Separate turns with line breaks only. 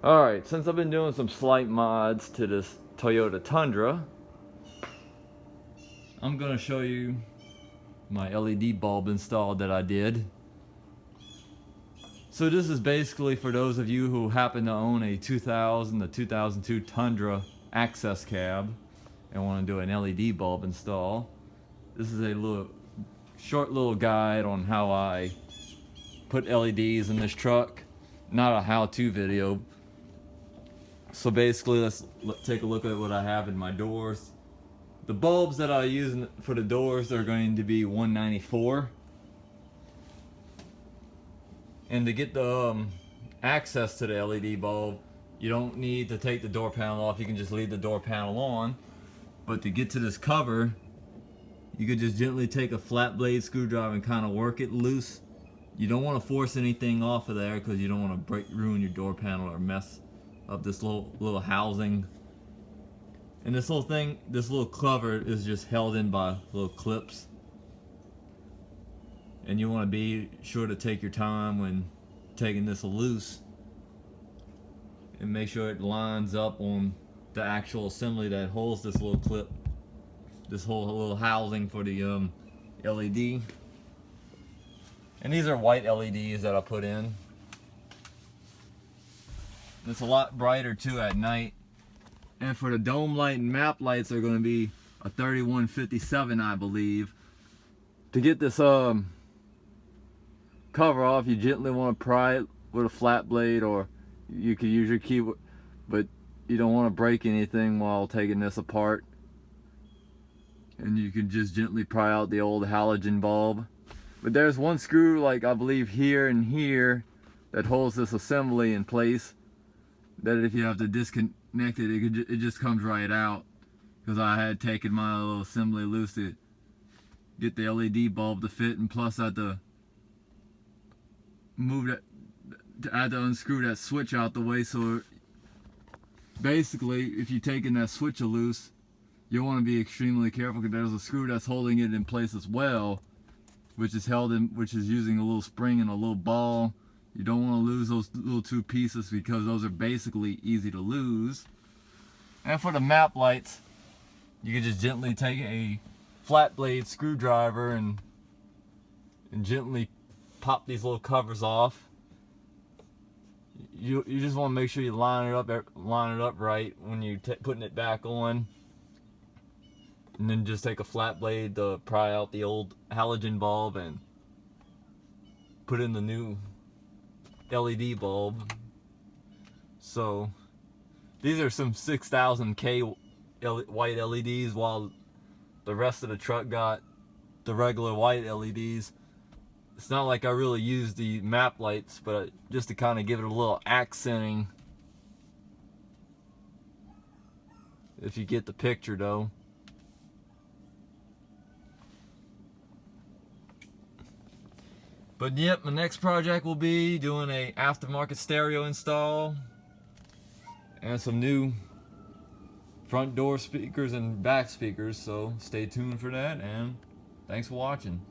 Alright, since I've been doing some slight mods to this Toyota Tundra, I'm going to show you my LED bulb install that I did. So this is basically for those of you who happen to own a 2000 to 2002 Tundra Access Cab and want to do an LED bulb install. This is a short little guide on how I put LEDs in this truck. Not a how-to video. So basically, let's take a look at what I have in my doors. The bulbs that I use for the doors are going to be 194. And to get the access to the LED bulb, you don't need to take the door panel off. You can just leave the door panel on. But to get to this cover, you could just gently take a flat blade screwdriver and kind of work it loose. You don't want to force anything off of there because you don't want to ruin your door panel or mess up this little housing. And this little thing, this little cover is just held in by little clips. And you want to be sure to take your time when taking this loose and make sure it lines up on the actual assembly that holds this little clip, this whole little housing for the LED. And these are white LEDs that I put in. It's a lot brighter too at night. And for the dome light and map lights are going to be a 3157, I believe. To get this cover off, you gently want to pry it with a flat blade, or you could use your key, but you don't want to break anything while taking this apart. And you can just gently pry out the old halogen bulb. But there's one screw, like I believe here and here, that holds this assembly in place, that if you have to disconnect it, it just comes right out. Because I had taken my little assembly loose to get the LED bulb to fit, and plus I had to move that, I had to unscrew that switch out the way. So basically, if you're taking that switch loose, you want to be extremely careful, because there's a screw that's holding it in place as well, which is using a little spring and a little ball. You don't want to lose those little two pieces, because those are basically easy to lose. And for the map lights, you can just gently take a flat blade screwdriver and gently pop these little covers off. You just want to make sure you line it up right when you putting it back on. And then just take a flat blade to pry out the old halogen bulb and put in the new LED bulb. So these are some 6000K white LEDs, while the rest of the truck got the regular white LEDs. It's not like I really use the map lights, but just to kind of give it a little accenting, if you get the picture though. But yep, my next project will be doing a aftermarket stereo install and some new front door speakers and back speakers, so stay tuned for that, and thanks for watching.